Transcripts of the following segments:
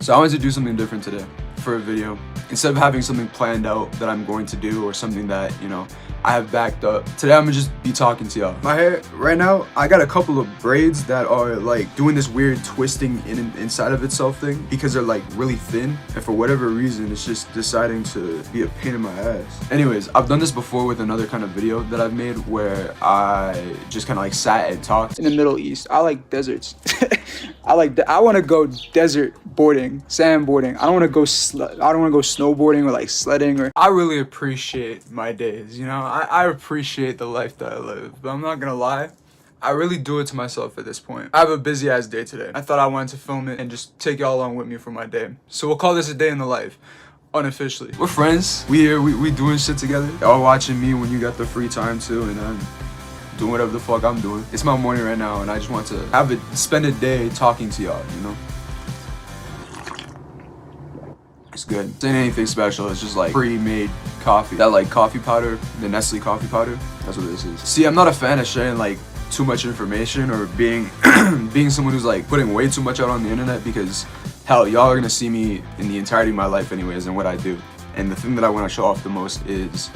So I wanted to do something different today for a video. Instead of having something planned out that I'm going to do or something that, you know, I have backed up, today I'm gonna just be talking to y'all. My hair, right now, I got a couple of braids that are like doing this weird twisting inside of itself thing because they're like really thin, and for whatever reason, it's just deciding to be a pain in my ass. Anyways, I've done this before with another kind of video that I've made where I just kind of like sat and talked. In the Middle East, I like deserts. I want to go desert boarding, sandboarding. I don't want to go snowboarding or like sledding. Or I really appreciate my days, you know. I appreciate the life that I live, but I'm not gonna lie, I really do it to myself at this point. I have a busy ass day today. I thought I wanted to film it and just take y'all along with me for my day. So we'll call this a day in the life. Unofficially. We're friends. We here, we doing shit together. Y'all watching me when you got the free time too, and I'm doing whatever the fuck I'm doing. It's my morning right now, and I just want to spend a day talking to y'all, you know? It's good. It ain't anything special. It's just like pre-made coffee. That like coffee powder, the Nestle coffee powder, that's what this is. See, I'm not a fan of sharing like too much information or being being someone who's like putting way too much out on the internet, because hell, y'all are gonna see me in the entirety of my life anyways and what I do. And the thing that I want to show off the most is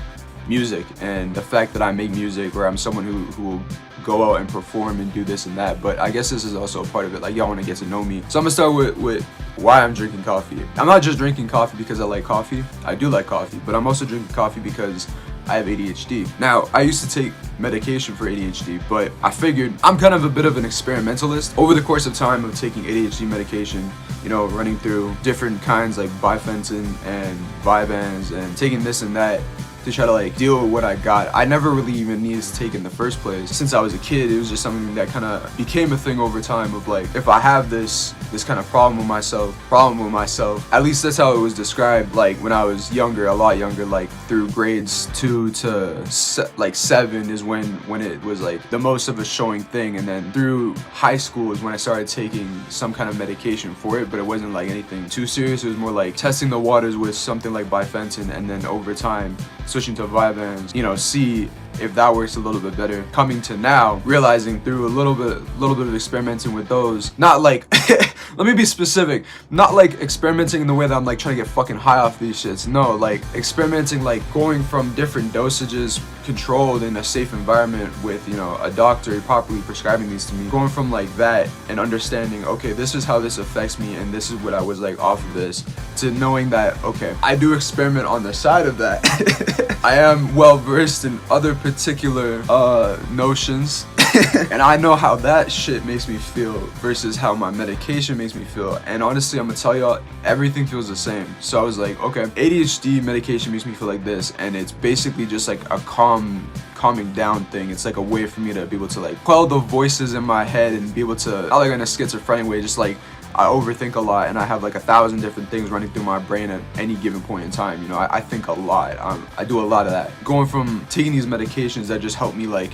music, and the fact that I make music, or I'm someone who will go out and perform and do this and that. But I guess this is also a part of it, like y'all want to get to know me. So I'm gonna start with why I'm drinking coffee. I'm not just drinking coffee because I like coffee. I do like coffee, but I'm also drinking coffee because I have ADHD. Now, I used to take medication for ADHD, but I figured I'm kind of a bit of an experimentalist. Over the course of time of taking ADHD medication, you know, running through different kinds like bifenton and Vyvanse and taking this and that to try to like deal with what I got. I never really even needed to take it in the first place. Since I was a kid, it was just something that kind of became a thing over time of like, if I have this kind of problem with myself, at least that's how it was described like when I was younger, a lot younger, like through grades 2 to 7 is when it was like the most of a showing thing, and then through high school is when I started taking some kind of medication for it, but it wasn't like anything too serious. It was more like testing the waters with something like bifenton, and then over time switching to Vyvanse, you know, see if that works a little bit better. Coming to now, realizing through a little bit of experimenting with those, not like, let me be specific, not like experimenting in the way that I'm like trying to get fucking high off these shits. No, like experimenting, like going from different dosages, controlled in a safe environment with, you know, a doctor properly prescribing these to me, going from like that and understanding, okay, this is how this affects me and this is what I was like off of this, to knowing that, okay, I do experiment on the side of that. I am well versed in other particular notions and I know how that shit makes me feel versus how my medication makes me feel. And honestly, I'm gonna tell y'all, everything feels the same. So I was like, okay, ADHD medication makes me feel like this, and it's basically just like a calming down thing. It's like a way for me to be able to like quell the voices in my head and be able to, not like in a schizophrenic way, just like I overthink a lot and I have like 1,000 different things running through my brain at any given point in time. You know, I think a lot. I do a lot of that. Going from taking these medications that just help me like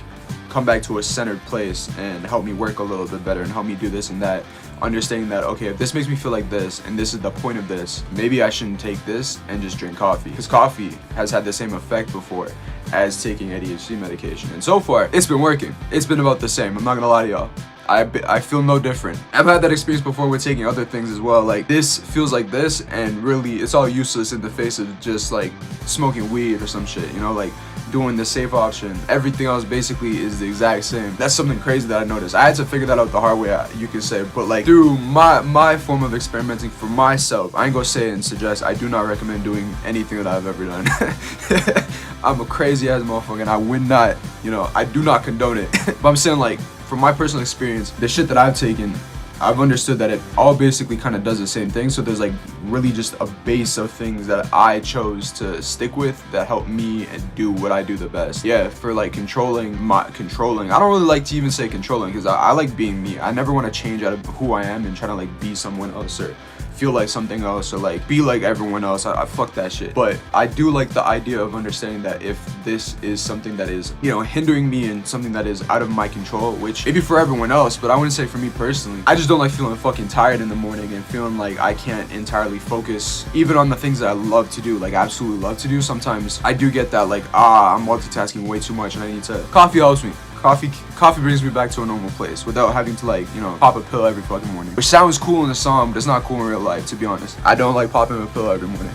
come back to a centered place and help me work a little bit better and help me do this and that, understanding that, okay, if this makes me feel like this and this is the point of this, maybe I shouldn't take this and just drink coffee, because coffee has had the same effect before as taking ADHD medication, and so far it's been working. It's been about the same, I'm not gonna lie to y'all. I feel no different. I've had that experience before with taking other things as well. Like, this feels like this, and really it's all useless in the face of just like smoking weed or some shit, you know, like doing the safe option. Everything else basically is the exact same. That's something crazy that I noticed. I had to figure that out the hard way, you could say, but like through my form of experimenting for myself, I ain't gonna say and suggest, I do not recommend doing anything that I've ever done. I'm a crazy ass motherfucker and I would not, you know, I do not condone it. But I'm saying, like, from my personal experience, the shit that I've taken, I've understood that it all basically kind of does the same thing. So there's like really just a base of things that I chose to stick with that help me and do what I do the best. Yeah, for like controlling, I don't really like to even say controlling, because I like being me. I never want to change out of who I am and try to like be someone else or feel like something else or like be like everyone else. I fuck that shit. But I do like the idea of understanding that if this is something that is, you know, hindering me and something that is out of my control, which maybe for everyone else, but I wouldn't say for me personally, I just don't like feeling fucking tired in the morning and feeling like I can't entirely focus even on the things that I love to do, like absolutely love to do. Sometimes I do get that like, I'm multitasking way too much and I need to, coffee helps me. Coffee brings me back to a normal place without having to like, you know, pop a pill every fucking morning. Which sounds cool in the song, but it's not cool in real life, to be honest. I don't like popping a pill every morning.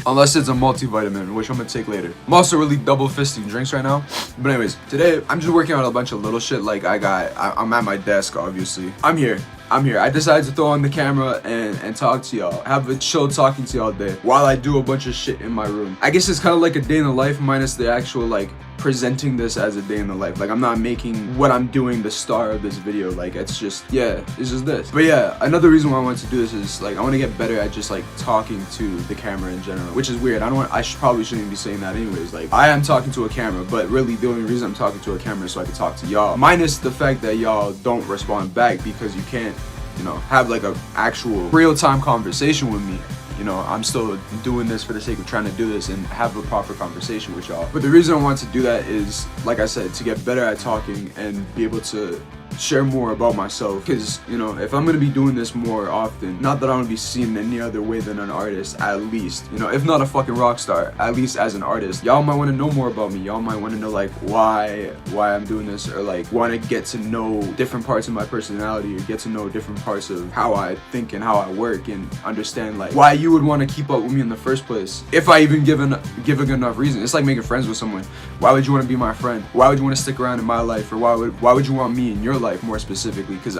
Unless it's a multivitamin, which I'm gonna take later. I'm also really double fisting drinks right now. But anyways, today I'm just working on a bunch of little shit. Like I'm at my desk, obviously. I'm here. I decided to throw on the camera and talk to y'all. Have a chill talking to y'all day while I do a bunch of shit in my room. I guess it's kind of like a day in the life minus the actual like presenting this as a day in the life. Like I'm not making what I'm doing the star of this video. Like it's just, yeah, it's just this. But yeah, another reason why I wanted to do this is like I want to get better at just like talking to the camera in general, which is weird. Probably shouldn't be saying that anyways. Like I am talking to a camera, but really the only reason I'm talking to a camera is so I can talk to y'all. Minus the fact that y'all don't respond back because you can't, you know, have like a actual real-time conversation with me. You know, I'm still doing this for the sake of trying to do this and have a proper conversation with y'all. But the reason I wanted to do that is, like I said, to get better at talking and be able to share more about myself. Because, you know, if I'm gonna be doing this more often, not that I want to be seen any other way than an artist, at least, you know, if not a fucking rock star, at least as an artist, y'all might want to know more about me. Y'all might want to know like why I'm doing this, or like want to get to know different parts of my personality, or get to know different parts of how I think and how I work, and understand like why you would want to keep up with me in the first place if I even give enough reason. It's like making friends with someone. Why would you want to be my friend? Why would you want to stick around in my life? Or why would you want me in your life more specifically? Because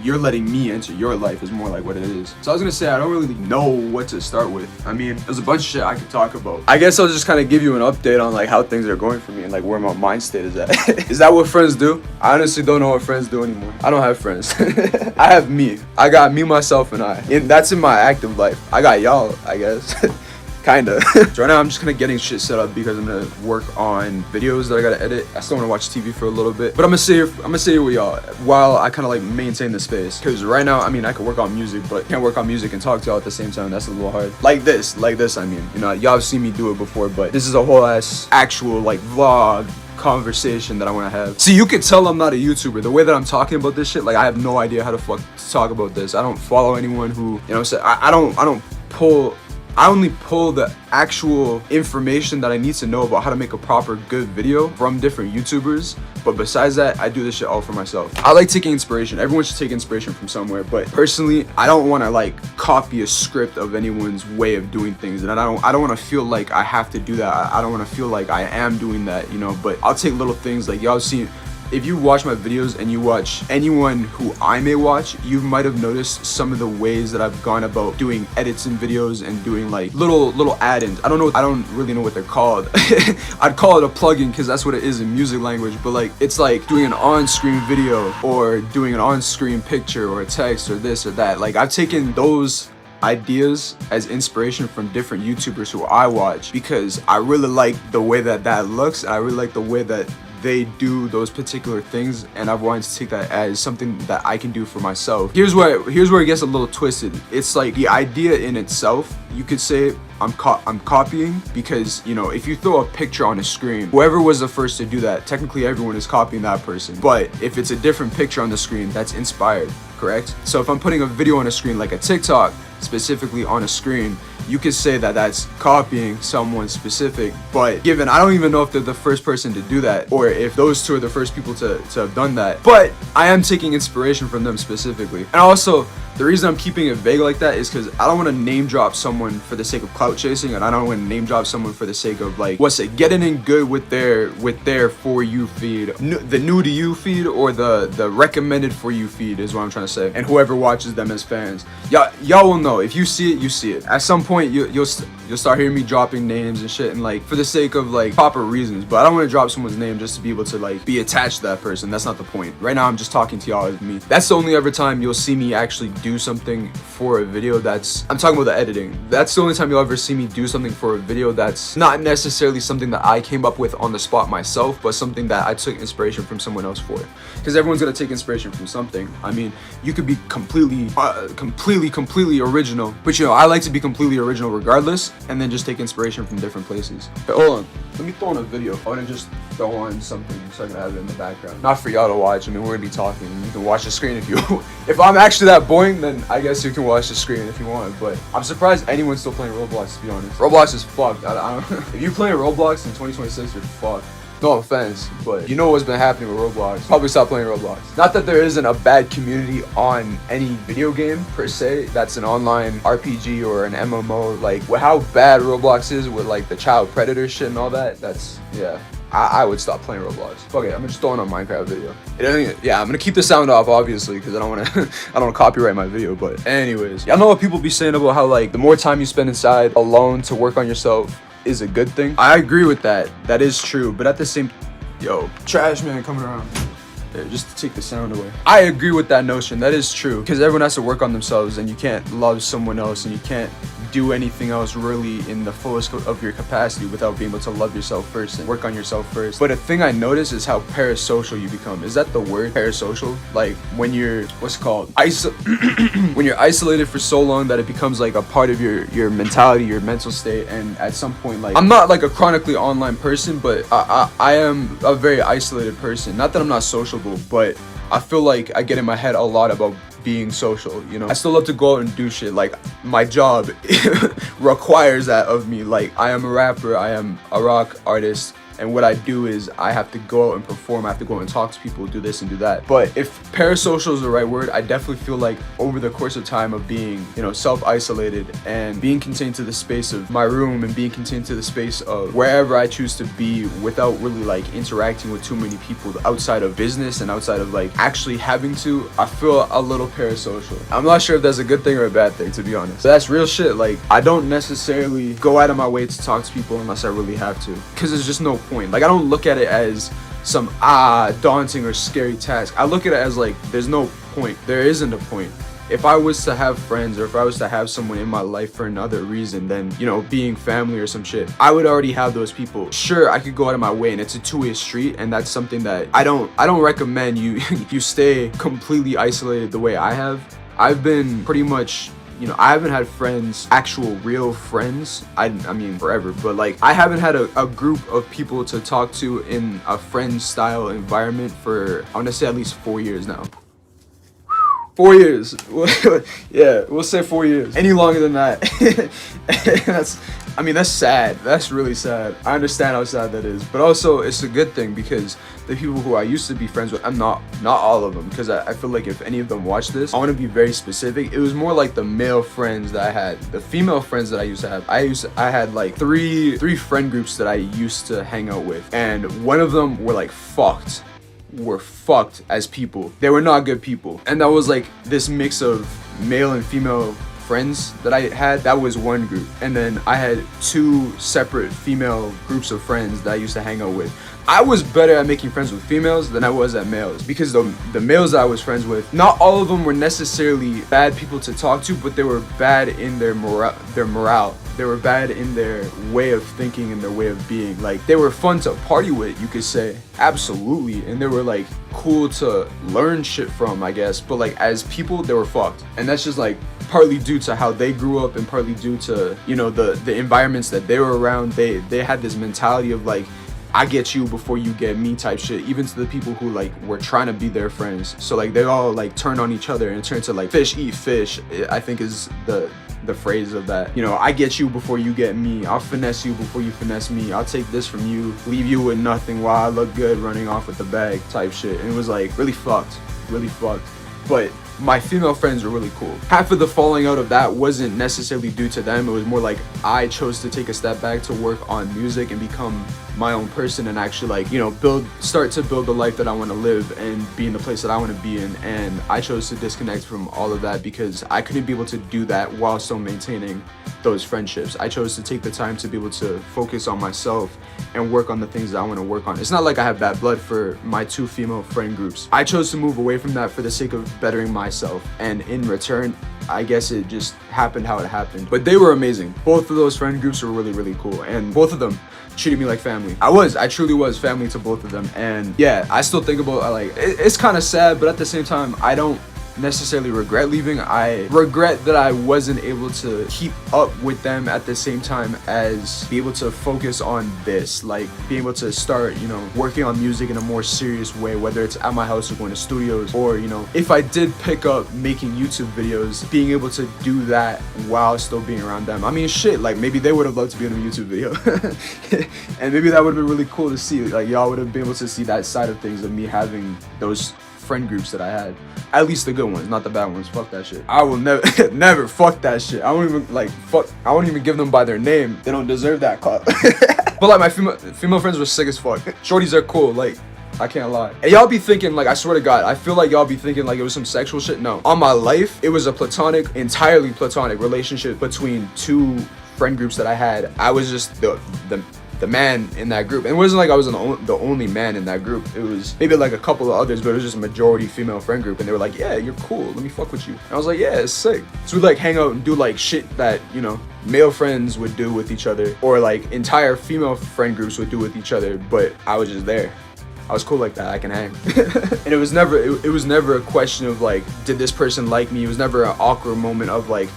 you're letting me into your life is more like what it is. So I was gonna say I don't really know what to start with. I mean, there's a bunch of shit I could talk about. I guess I'll just kind of give you an update on like how things are going for me and like where my mind state is at. Is that what friends do? I honestly don't know what friends do anymore. I don't have friends. I have me. I got me, myself, and I. And that's in my active life. I got y'all, I guess. Kinda. So right now I'm just kind of getting shit set up because I'm gonna work on videos that I gotta edit. I still want to watch TV for a little bit, but I'm gonna sit here with y'all while I kind of like maintain the space. Because right now, I mean, I can work on music, but can't work on music and talk to y'all at the same time. That's a little hard. Like this. I mean, you know, y'all have seen me do it before, but this is a whole ass actual like vlog conversation that I want to have. See, you can tell I'm not a YouTuber. The way that I'm talking about this shit, like I have no idea how to fuck talk about this. I don't follow anyone who, you know what I'm saying? I only pull the actual information that I need to know about how to make a proper good video from different YouTubers. But besides that, I do this shit all for myself. I like taking inspiration. Everyone should take inspiration from somewhere. But personally, I don't want to like copy a script of anyone's way of doing things. And I don't want to feel like I have to do that. I don't want to feel like I am doing that, you know. But I'll take little things like y'all see. If you watch my videos and you watch anyone who I may watch, you might have noticed some of the ways that I've gone about doing edits in videos and doing like little add-ins. I don't really know what they're called. I'd call it a plugin because that's what it is in music language, but like it's like doing an on-screen video or doing an on-screen picture or a text or this or that. Like I've taken those ideas as inspiration from different YouTubers who I watch because I really like the way that looks, and I really like the way that they do those particular things, and I've wanted to take that as something that I can do for myself. Here's where it gets a little twisted. It's like the idea in itself, you could say I'm copying, because, you know, if you throw a picture on a screen, whoever was the first to do that, technically everyone is copying that person. But if it's a different picture on the screen, that's inspired, correct? So if I'm putting a video on a screen, like a TikTok specifically on a screen, you could say that that's copying someone specific. But given I don't even know if they're the first person to do that, or if those two are the first people to have done that, but I am taking inspiration from them specifically. And also, the reason I'm keeping it vague like that is because I don't want to name drop someone for the sake of clout chasing, and I don't want to name drop someone for the sake of like, getting in good with their For You feed, the new to you feed, or the recommended For You feed is what I'm trying to say. And whoever watches them as fans, y'all will know. If you see it, you see it. At some point, you'll start hearing me dropping names and shit, and like for the sake of like proper reasons. But I don't want to drop someone's name just to be able to like be attached to that person. That's not the point. Right now, I'm just talking to y'all as me. That's the only ever time you'll see me actually do something for a video. I'm talking about the editing. That's the only time you'll ever see me do something for a video that's not necessarily something that I came up with on the spot myself, but something that I took inspiration from someone else for. Because everyone's gonna take inspiration from something. I mean, you could be completely original, but you know, I like to be completely original regardless, and then just take inspiration from different places. Hey, hold on, let me throw on a video. I wanna just throw on something so I can have it in the background. Not for y'all to watch. I mean, we're gonna be talking. You can watch the screen if you if I'm actually that boring, then I guess you can watch the screen if you want. But I'm surprised anyone's still playing Roblox, to be honest. Roblox is fucked. I don't if you play Roblox in 2026, you're fucked. No offense, but you know what's been happening with Roblox. Probably stop playing Roblox. Not that there isn't a bad community on any video game per se that's an online RPG or an MMO. Like how bad Roblox is with like the child predator shit and all that. That's, yeah. I would stop playing Roblox. Fuck it, I'm just throwing a Minecraft video. Yeah, I'm gonna keep the sound off obviously because I don't wanna I don't wanna copyright my video. But anyways, y'all know what people be saying about how like the more time you spend inside alone to work on yourself is a good thing. I agree with that. That is true. But at the same, yo, trash man coming around. There, just to take the sound away. I agree with that notion. That is true. Because everyone has to work on themselves and you can't love someone else and you can't do anything else really in the fullest of your capacity without being able to love yourself first and work on yourself first. But a thing I notice is how parasocial you become. Is that the word? Parasocial? Like when you're, what's it called? When you're isolated for so long that it becomes like a part of your mentality, your mental state, and at some point, like, I'm not like a chronically online person, but I am a very isolated person. Not that I'm not sociable, but I feel like I get in my head a lot about being social, you know. I still love to go out and do shit. Like my job requires that of me. Like I am a rapper, I am a rock artist, and what I do is I have to go out and perform, I have to go out and talk to people, do this and do that. But if parasocial is the right word, I definitely feel like over the course of time of being, you know, self-isolated and being contained to the space of my room and being contained to the space of wherever I choose to be without really like interacting with too many people outside of business and outside of like actually having to, I feel a little parasocial. I'm not sure if that's a good thing or a bad thing, to be honest. So that's real shit. Like I don't necessarily go out of my way to talk to people unless I really have to, because there's just no point. Like I don't look at it as some daunting or scary task. I look at it as like there's no point. There isn't a point. If I was to have friends or if I was to have someone in my life for another reason than, you know, being family or some shit, I would already have those people. Sure, I could go out of my way and it's a two-way street, and that's something that I don't recommend you you stay completely isolated the way I have. I've been pretty much, you know, I haven't had friends, actual real friends, I mean forever, but like I haven't had a group of people to talk to in a friend style environment for, I want to say at least 4 years now. 4 years. Yeah, we'll say 4 years. Any longer than that. That's sad. That's really sad. I understand how sad that is, but also it's a good thing because the people who I used to be friends with, I'm not all of them, because I feel like if any of them watch this, I want to be very specific. It was more like the male friends that I had. The female friends that I used to have, I had like three friend groups that I used to hang out with, and one of them were like fucked as people. They were not good people, and that was like this mix of male and female friends that I had. That was one group, and then I had two separate female groups of friends that I used to hang out with. I was better at making friends with females than I was at males, because the males that I was friends with, not all of them were necessarily bad people to talk to, but they were bad in their morale. They were bad in their way of thinking and their way of being. Like, they were fun to party with, you could say. Absolutely. And they were like cool to learn shit from, I guess. But like as people, they were fucked. And that's just like partly due to how they grew up and partly due to, you know, the environments that they were around. They had this mentality of like, I get you before you get me type shit, even to the people who like were trying to be their friends. So like they all like turn on each other and turn to like fish eat fish, I think is the phrase of that. You know, I get you before you get me. I'll finesse you before you finesse me. I'll take this from you, leave you with nothing while I look good running off with the bag type shit. And it was like really fucked. But my female friends were really cool. Half of the falling out of that wasn't necessarily due to them. It was more like I chose to take a step back to work on music and become my own person and actually like, you know, start to build the life that I want to live and be in the place that I want to be in. And I chose to disconnect from all of that because I couldn't be able to do that while still maintaining those friendships. I chose to take the time to be able to focus on myself and work on the things that I want to work on. It's not like I have bad blood for my two female friend groups. I chose to move away from that for the sake of bettering myself, and in return, I guess it just happened how it happened. But they were amazing. Both of those friend groups were really, really cool, and both of them treated me like family. I truly was family to both of them. And yeah, I still think about, like, it's kind of sad, but at the same time, I don't necessarily regret leaving. I regret that I wasn't able to keep up with them at the same time as be able to focus on this, like being able to start, you know, working on music in a more serious way, whether it's at my house or going to studios, or, you know, if I did pick up making YouTube videos, being able to do that while still being around them. I mean, shit, like maybe they would have loved to be in a YouTube video and maybe that would have been really cool to see. Like y'all would have been able to see that side of things, of me having those friend groups that I had. At least the good ones, not the bad ones. Fuck that shit. I will never never fuck that shit. I won't even like fuck. I won't even give them by their name. They don't deserve that call. But like my female friends were sick as fuck. Shorties are cool, like I can't lie. And y'all be thinking, like, I swear to God, I feel like y'all be thinking like it was some sexual shit. No. On my life, it was a platonic, entirely platonic relationship between two friend groups that I had. I was just the man in that group. And it wasn't like I was the only man in that group. It was maybe like a couple of others, but it was just a majority female friend group. And they were like, yeah, you're cool, let me fuck with you. And I was like, yeah, it's sick. So we'd like hang out and do like shit that, you know, male friends would do with each other, or like entire female friend groups would do with each other, but I was just there. I was cool like that, I can hang. And it was never a question of like, did this person like me? It was never an awkward moment of like,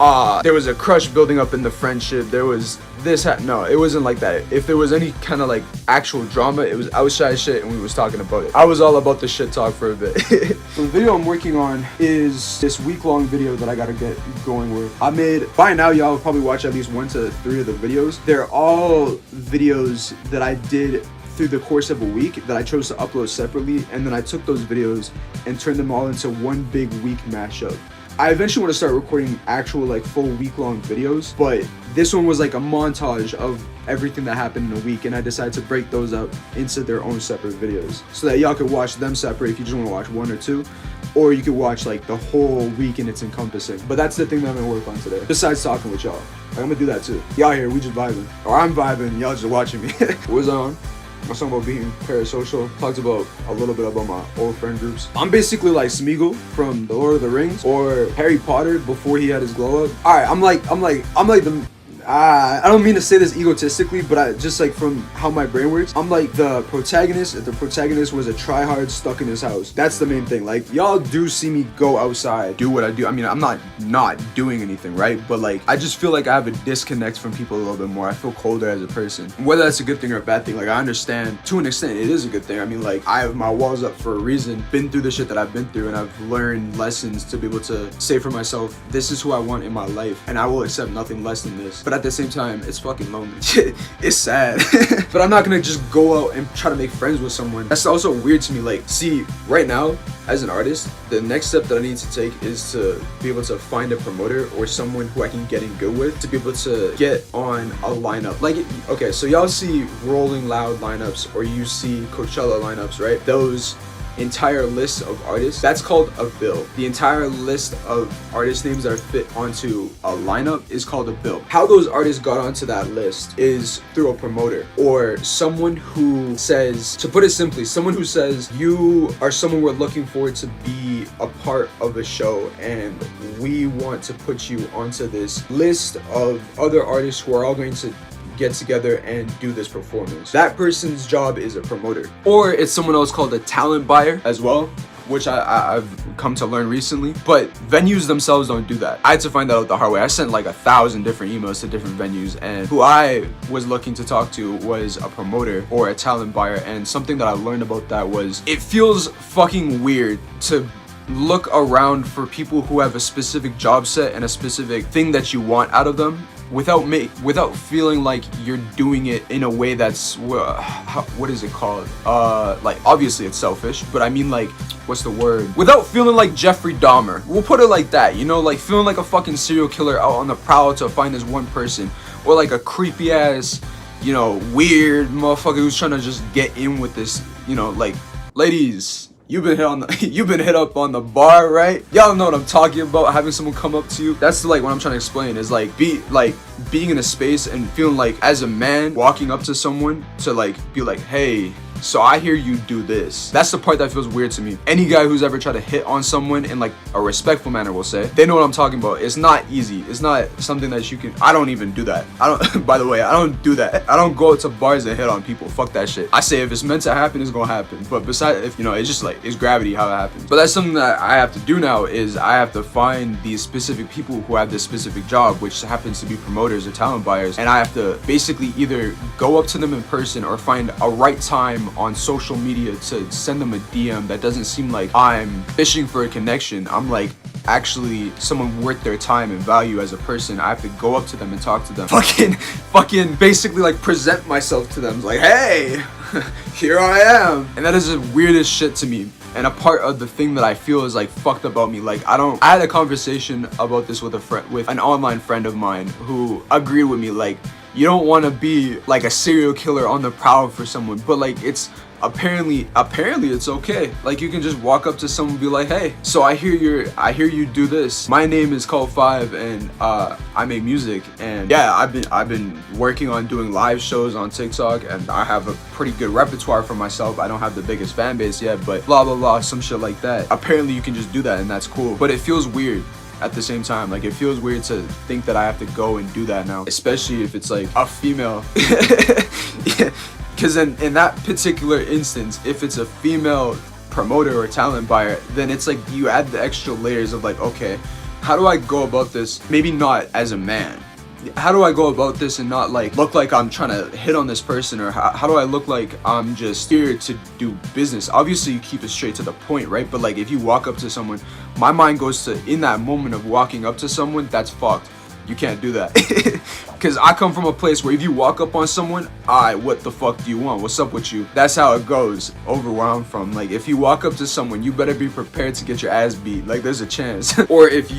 there was a crush building up in the friendship, there was this, no, it wasn't like that. If there was any kind of like actual drama, it was outside shit and we was talking about it. I was all about the shit talk for a bit. So the video I'm working on is this week-long video that I gotta get going with. I made, by now y'all will probably watch at least 1 to 3 of the videos. They're all videos that I did through the course of a week that I chose to upload separately, and then I took those videos and turned them all into one big week mashup. I eventually want to start recording actual like full week-long videos, but this one was like a montage of everything that happened in a week, and I decided to break those up into their own separate videos so that y'all could watch them separate if you just want to watch 1 or 2, or you could watch like the whole week and it's encompassing. But that's the thing that I'm gonna work on today, besides talking with y'all. Like, I'm gonna do that too. Y'all here, we just vibing, or I'm vibing, y'all just watching me. What was on? I was talking about being parasocial, talked about a little bit about my old friend groups. I'm basically like Smeagol from The Lord of the Rings, or Harry Potter before he had his glow up. Alright, I'm like the, I don't mean to say this egotistically, but I just like from how my brain works, I'm like the protagonist. If the protagonist was a tryhard stuck in his house, that's the main thing. Like y'all do see me go outside, do what I do. I mean, I'm not doing anything, right? But like I just feel like I have a disconnect from people a little bit more. I feel colder as a person. Whether that's a good thing or a bad thing, like I understand to an extent it is a good thing. I mean, like I have my walls up for a reason, been through the shit that I've been through, and I've learned lessons to be able to say for myself, this is who I want in my life, and I will accept nothing less than this. But at the same time, it's fucking lonely. It's sad. But I'm not gonna just go out and try to make friends with someone. That's also weird to me. Like, see, right now, as an artist, the next step that I need to take is to be able to find a promoter or someone who I can get in good with to be able to get on a lineup. Like, okay, so y'all see Rolling Loud lineups, or you see Coachella lineups, right? Those entire list of artists, that's called a bill. The entire list of artist names that are fit onto a lineup is called a bill. How those artists got onto that list is through a promoter, or someone who says, to put it simply, someone who says, you are someone we're looking for to be a part of a show, and we want to put you onto this list of other artists who are all going to get together and do this performance. That person's job is a promoter. Or it's someone else called a talent buyer as well, which I've come to learn recently. But venues themselves don't do that. I had to find that out the hard way. I sent like 1,000 different emails to different venues, and who I was looking to talk to was a promoter or a talent buyer. And something that I learned about that was, it feels fucking weird to look around for people who have a specific job set and a specific thing that you want out of them, without feeling like you're doing it in a way that's, what is it called? Like, obviously it's selfish, but I mean, like, what's the word? Without feeling like Jeffrey Dahmer. We'll put it like that, you know, like feeling like a fucking serial killer out on the prowl to find this one person, or like a creepy ass, you know, weird motherfucker who's trying to just get in with this, you know, like, ladies, you've been hit up on the bar, right? Y'all know what I'm talking about, having someone come up to you. That's like what I'm trying to explain, is like being in a space and feeling like, as a man, walking up to someone to like be like, hey, So I hear you do this. That's the part that feels weird to me. Any guy who's ever tried to hit on someone in like a respectful manner will say, they know what I'm talking about. It's not easy. It's not something that you can, I don't even do that. I don't, by the way, I don't do that. I don't go to bars and hit on people. Fuck that shit. I say if it's meant to happen, it's gonna happen. But besides, if you know, it's just like, it's gravity how it happens. But that's something that I have to do now, is I have to find these specific people who have this specific job, which happens to be promoters or talent buyers. And I have to basically either go up to them in person or find a right time on social media to send them a DM that doesn't seem like I'm fishing for a connection. I'm like actually someone worth their time and value as a person. I have to go up to them and talk to them. Fucking basically like present myself to them. Like, hey, here I am. And that is the weirdest shit to me. And a part of the thing that I feel is like fucked about me. Like I had a conversation about this with a friend, with an online friend of mine who agreed with me. Like, you don't want to be like a serial killer on the prowl for someone, but like it's apparently it's okay. Like you can just walk up to someone and be like, hey, so I hear you do this. My name is Cult 5 and I make music, and yeah, I've been working on doing live shows on TikTok, and I have a pretty good repertoire for myself. I don't have the biggest fan base yet, but blah blah blah, some shit like that. Apparently you can just do that, and that's cool, but it feels weird at the same time. Like it feels weird to think that I have to go and do that now, especially if it's like a female. Yeah. Because in that particular instance, if it's a female promoter or talent buyer, then it's like you add the extra layers of like, okay, how do I go about this? Maybe not as a man. How do I go about this and not like look like I'm trying to hit on this person, or how do I look like I'm just here to do business? Obviously you keep it straight to the point, right? But like if you walk up to someone, my mind goes to, in that moment of walking up to someone, that's fucked. You can't do that. Because I come from a place where if you walk up on someone, what the fuck do you want? What's up with you? That's how it goes over where I'm from. Like if you walk up to someone, you better be prepared to get your ass beat. Like there's a chance. Or if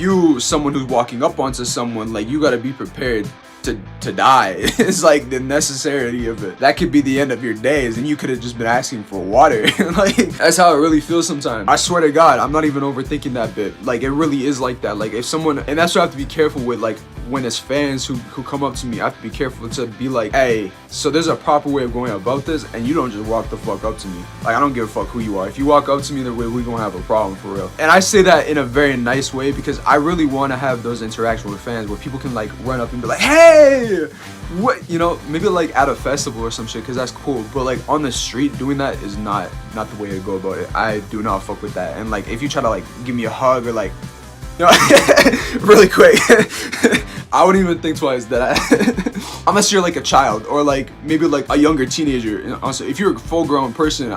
someone who's walking up onto someone, like you gotta be prepared to die. It's like the necessity of it. That could be the end of your days, and you could have just been asking for water. Like that's how it really feels sometimes. I swear to God, I'm not even overthinking that bit. Like it really is like that. Like if someone, and that's what I have to be careful with, like when it's fans who come up to me, I have to be careful to be like, hey, so there's a proper way of going about this, and you don't just walk the fuck up to me. Like I don't give a fuck who you are. If you walk up to me the way, we're gonna have a problem for real. And I say that in a very nice way, because I really want to have those interactions with fans where people can like run up and be like, hey, what, you know, maybe like at a festival or some shit, because that's cool. But like on the street, doing that is not the way to go about it. I do not fuck with that. And like if you try to like give me a hug or like, you know, really quick, I wouldn't even think twice that unless you're like a child or like maybe like a younger teenager. You know, honestly, if you're a full grown person,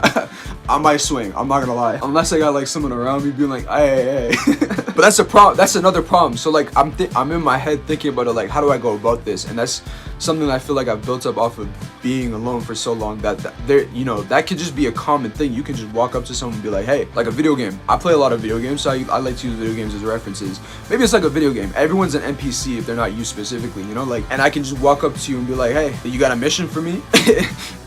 I might swing. I'm not gonna lie. Unless I got like someone around me being like, hey. But that's a problem. That's another problem. So like I'm in my head thinking about it, like how do I go about this? And that's something that I feel like I've built up off of being alone for so long, that there, you know, that could just be a common thing. You can just walk up to someone and be like, hey, like a video game. I play a lot of video games, so I like to use video games as references. Maybe it's like a video game. Everyone's an NPC if they're not you specifically, you know, like, and I can just walk up to you and be like, hey, you got a mission for me?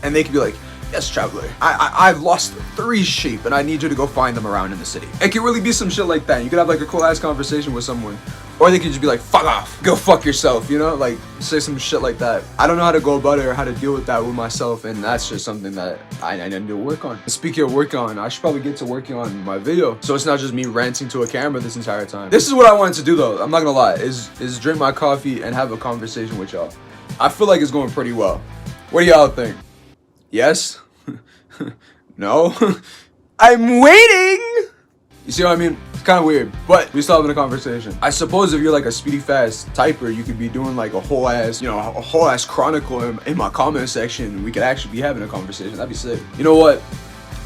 And they could be like, yes, traveler. I've lost 3 sheep and I need you to go find them around in the city. It can really be some shit like that. You could have like a cool ass conversation with someone. Or they could just be like, fuck off, go fuck yourself, you know? Like, say some shit like that. I don't know how to go about it or how to deal with that with myself, and that's just something that I need to work on. Speaking of work on, I should probably get to working on my video, so it's not just me ranting to a camera this entire time. This is what I wanted to do though, I'm not gonna lie, is drink my coffee and have a conversation with y'all. I feel like it's going pretty well. What do y'all think? Yes? No? I'm waiting! You see what I mean? It's kind of weird, but we still having a conversation. I suppose if you're like a speedy fast typer, you could be doing like a whole ass, you know, a whole ass chronicle in my comment section. We could actually be having a conversation. That'd be sick. You know what?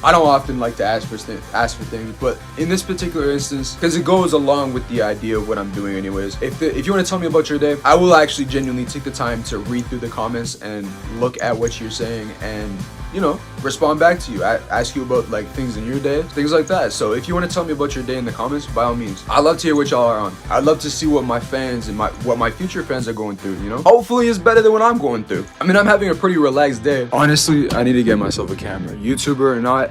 I don't often like to ask for things, but in this particular instance, because it goes along with the idea of what I'm doing anyways, if you want to tell me about your day, I will actually genuinely take the time to read through the comments and look at what you're saying and, you know, respond back to you. I ask you about like things in your day, things like that. So if you want to tell me about your day in the comments, by all means. I'd love to hear what y'all are on. I'd love to see what my fans and what my future fans are going through, you know? Hopefully it's better than what I'm going through. I mean, I'm having a pretty relaxed day. Honestly, I need to get myself a camera. YouTuber or not,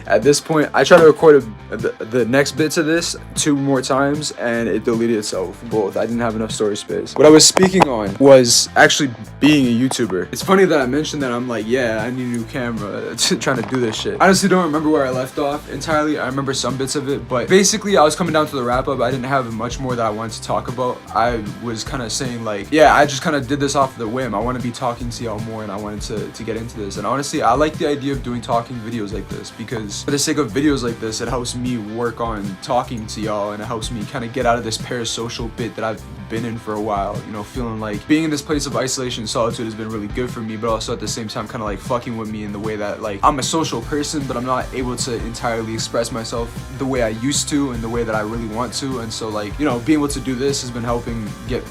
at this point, I tried to record the next bits of this 2 more times and it deleted itself, both. I didn't have enough storage space. What I was speaking on was actually being a YouTuber. It's funny that I mentioned that. I'm like, yeah, I need to go-to camera trying to do this shit. I honestly don't remember where I left off entirely. I remember some bits of it, but basically I was coming down to the wrap up. I didn't have much more that I wanted to talk about. I was kind of saying like, yeah, I just kind of did this off the whim. I want to be talking to y'all more, and I wanted to get into this. And honestly, I like the idea of doing talking videos like this, because for the sake of videos like this, it helps me work on talking to y'all, and it helps me kind of get out of this parasocial bit that I've been in for a while, you know, feeling like being in this place of isolation and solitude has been really good for me, but also at the same time kind of like fucking with me in the way that like I'm a social person, but I'm not able to entirely express myself the way I used to and the way that I really want to. And so like, you know, being able to do this has been helping get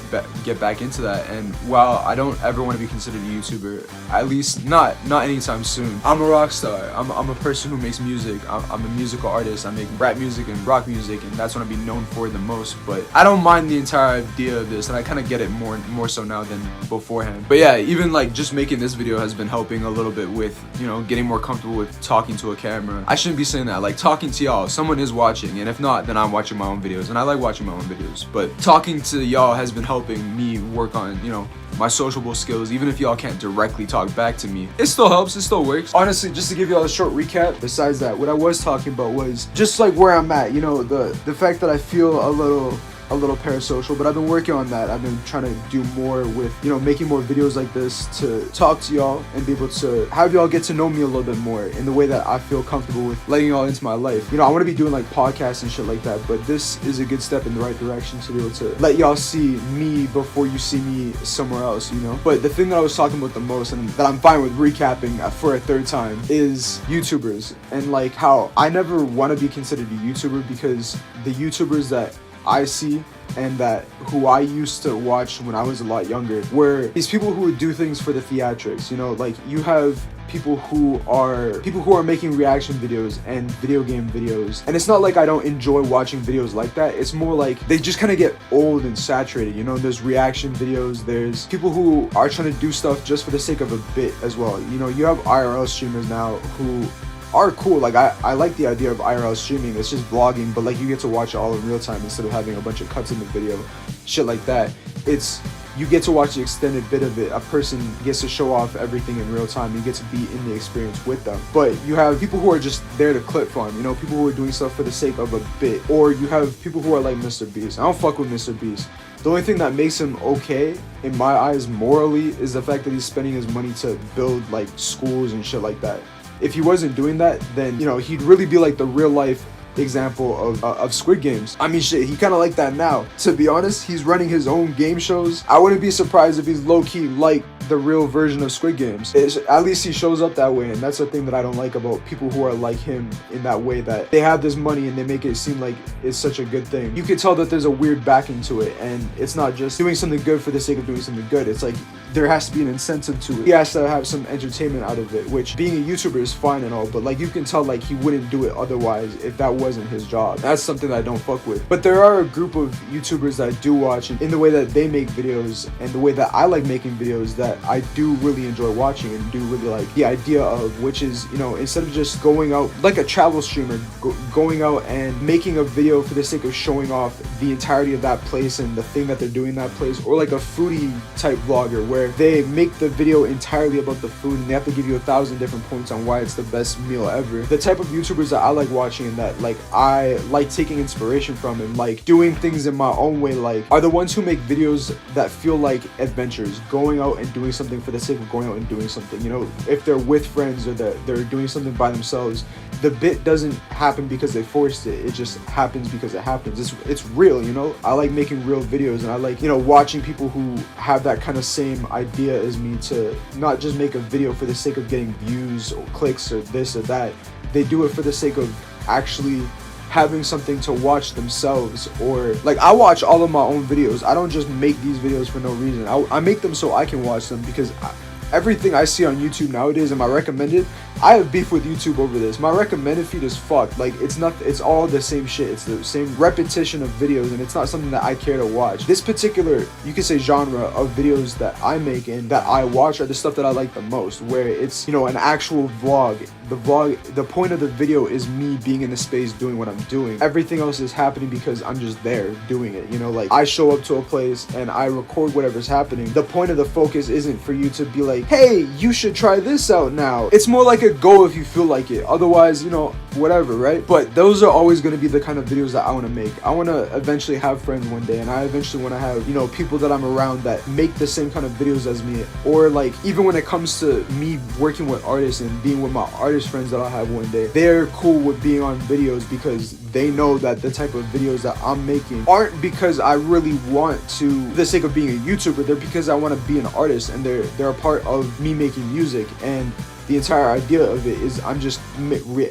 back into that. And while I don't ever want to be considered a YouTuber, at least not anytime soon, I'm a rock star. I'm a person who makes music. I'm a musical artist. I make rap music and rock music, and that's what I be known for the most. But I don't mind the entire idea of this, and I kind of get it more so now than beforehand. But yeah, even like just making this video has been helping a little bit with, you know, getting more comfortable with talking to a camera. I shouldn't be saying that, like talking to y'all, someone is watching, and if not, then I'm watching my own videos, and I like watching my own videos. But talking to y'all has been helping me work on, you know, my sociable skills. Even if y'all can't directly talk back to me, it still helps, it still works. Honestly, just to give y'all a short recap, besides that, what I was talking about was just like where I'm at, you know, the fact that I feel a little parasocial, but I've been working on that. I've been trying to do more with, you know, making more videos like this to talk to y'all and be able to have y'all get to know me a little bit more in the way that I feel comfortable with letting y'all into my life. You know, I want to be doing like podcasts and shit like that, but this is a good step in the right direction to be able to let y'all see me before you see me somewhere else, you know. But the thing that I was talking about the most, and that I'm fine with recapping for a third time, is YouTubers, and like how I never want to be considered a YouTuber, because the YouTubers that I see and that who I used to watch when I was a lot younger were these people who would do things for the theatrics, you know. Like you have people who are making reaction videos and video game videos, and it's not like I don't enjoy watching videos like that. It's more like they just kind of get old and saturated, you know. There's reaction videos, there's people who are trying to do stuff just for the sake of a bit as well, you know. You have IRL streamers now who are cool. Like I like the idea of IRL streaming. It's just vlogging, but like you get to watch it all in real time instead of having a bunch of cuts in the video, shit like that. You get to watch the extended bit of it. A person gets to show off everything in real time. You get to be in the experience with them. But you have people who are just there to clip fun, you know, people who are doing stuff for the sake of a bit. Or you have people who are like Mr. Beast. I don't fuck with Mr. Beast. The only thing that makes him okay, in my eyes, morally, is the fact that he's spending his money to build like schools and shit like that. If he wasn't doing that, then, you know, he'd really be like the real life example of Squid Games. I mean, shit, he kind of like that now. To be honest, he's running his own game shows. I wouldn't be surprised if he's low-key like the real version of Squid Games. At least he shows up that way, and that's the thing that I don't like about people who are like him in that way, that they have this money and they make it seem like it's such a good thing. You can tell that there's a weird backing to it, and it's not just doing something good for the sake of doing something good. It's like there has to be an incentive to it. He has to have some entertainment out of it, which being a YouTuber is fine and all, but like you can tell like he wouldn't do it otherwise if that wasn't his job. That's something that I don't fuck with. But there are a group of YouTubers that I do watch, and in the way that they make videos and the way that I like making videos, that I do really enjoy watching and do really like the idea of, which is, you know, instead of just going out like a travel streamer, going out and making a video for the sake of showing off the entirety of that place and the thing that they're doing in that place, or like a foodie type vlogger where they make the video entirely about the food and they have to give you 1,000 different points on why it's the best meal ever. The type of YouTubers that I like watching and that like I like taking inspiration from and like doing things in my own way, like, are the ones who make videos that feel like adventures, going out and doing something for the sake of going out and doing something. You know, if they're with friends or they're doing something by themselves, the bit doesn't happen because they forced it. It just happens because it happens. It's real, you know. I like making real videos, and I like, you know, watching people who have that kind of same idea as me to not just make a video for the sake of getting views or clicks or this or that. They do it for the sake of actually having something to watch themselves. Or like, I watch all of my own videos. I don't just make these videos for no reason. I make them so I can watch them, because everything I see on YouTube nowadays and my recommended, I have beef with YouTube over this. My recommended feed is fucked. Like, it's all the same shit. It's the same repetition of videos, and it's not something that I care to watch. This particular, you could say, genre of videos that I make and that I watch are the stuff that I like the most, where it's, you know, an actual vlog. The point of the video is me being in the space doing what I'm doing. Everything else is happening because I'm just there doing it, you know? Like, I show up to a place and I record whatever's happening. The point of the focus isn't for you to be like, hey, you should try this out now. It's more like a go if you feel like it. Otherwise, you know, whatever, right? But those are always going to be the kind of videos that I want to make. I want to eventually have friends one day, and I eventually want to have, you know, people that I'm around that make the same kind of videos as me. Or like, even when it comes to me working with artists and being with my artist friends that I'll have one day, they're cool with being on videos because they know that the type of videos that I'm making aren't because I really want to, for the sake of being a YouTuber, they're because I want to be an artist, and they're a part of me making music. And the entire idea of it is I'm just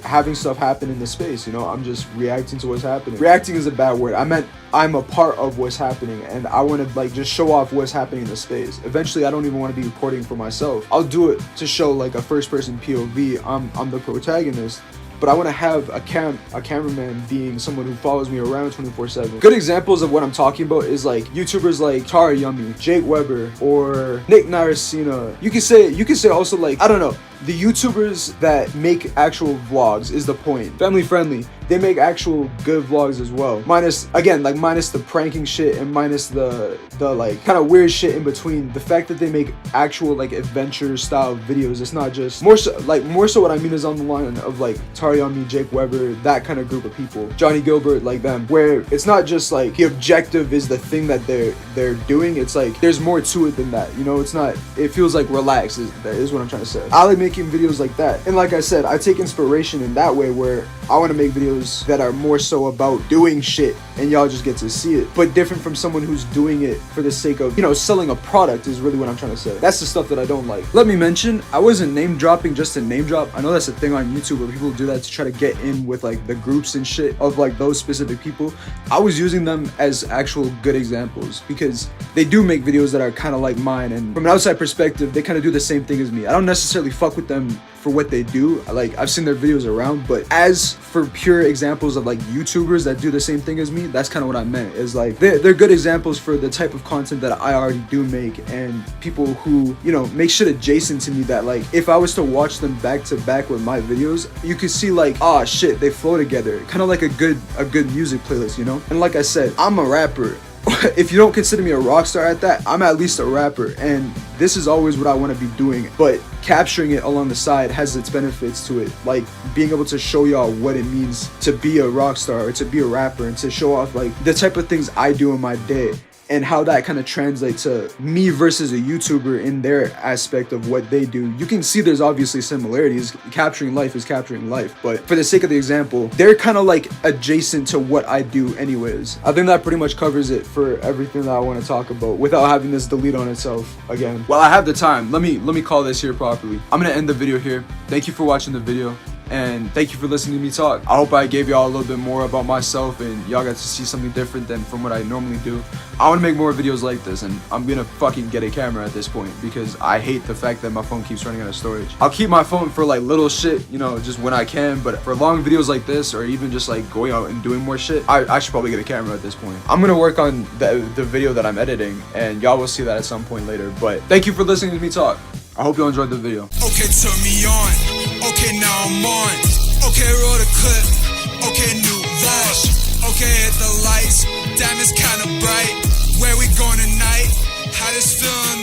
having stuff happen in the space, you know? I'm just reacting to what's happening. Reacting is a bad word. I meant I'm a part of what's happening, and I want to like just show off what's happening in the space. Eventually, I don't even want to be recording for myself. I'll do it to show like a first-person POV. I'm the protagonist. But I want to have a cameraman being someone who follows me around 24/7. Good examples of what I'm talking about is like YouTubers like Tara Yummy, Jake Weber, or Nick Naracina. You can say also like, I don't know, the YouTubers that make actual vlogs is the point. Family friendly. They make actual good vlogs as well. Minus the pranking shit and minus the like kind of weird shit in between. The fact that they make actual like adventure style videos. It's not just more so what I mean is on the line of like Taryami, Jake Weber, that kind of group of people. Johnny Gilbert, like them, where it's not just like the objective is the thing that they're doing. It's like there's more to it than that. You know, it's not. It feels like relaxed. That is what I'm trying to say. I like making videos like that, and like I said, I take inspiration in that way where I want to make videos that are more so about doing shit and y'all just get to see it, but different from someone who's doing it for the sake of, you know, selling a product is really what I'm trying to say. That's the stuff that I don't like. Let me mention, I wasn't name dropping just to name drop. I know that's a thing on YouTube where people do that to try to get in with like the groups and shit of like those specific people. I was using them as actual good examples because they do make videos that are kind of like mine, and from an outside perspective, they kind of do the same thing as me. I don't necessarily fuck with them for what they do. Like, I've seen their videos around, but as for pure examples of like YouTubers that do the same thing as me, that's kind of what I meant. Is like they're good examples for the type of content that I already do make, and people who, you know, make shit adjacent to me that like if I was to watch them back to back with my videos, you could see like, oh shit, they flow together, kind of like a good music playlist, you know? And like I said, I'm a rapper. If you don't consider me a rock star at that, I'm at least a rapper, and this is always what I want to be doing. But capturing it along the side has its benefits to it, like being able to show y'all what it means to be a rock star or to be a rapper, and to show off like the type of things I do in my day and how that kind of translates to me versus a YouTuber in their aspect of what they do. You can see there's obviously similarities. Capturing life is capturing life, but for the sake of the example, they're kind of like adjacent to what I do anyways. I think that pretty much covers it for everything that I want to talk about without having this delete on itself again. Well, I have the time. Let me call this here properly. I'm gonna end the video here. Thank you for watching the video, and thank you for listening to me talk. I hope I gave y'all a little bit more about myself and y'all got to see something different than from what I normally do. I want to make more videos like this, and I'm gonna fucking get a camera at this point because I hate the fact that my phone keeps running out of storage. I'll keep my phone for like little shit, you know, just when I can, but for long videos like this, or even just like going out and doing more shit, I should probably get a camera at this point. I'm gonna work on the video that I'm editing, and y'all will see that at some point later. But thank you for listening to me talk. I hope you enjoyed the video. Okay, turn me on. Okay, now I'm on. Okay, roll the clip. Okay, new launch. Okay, hit the lights. Damn, it's kinda bright. Where we going tonight? How this feeling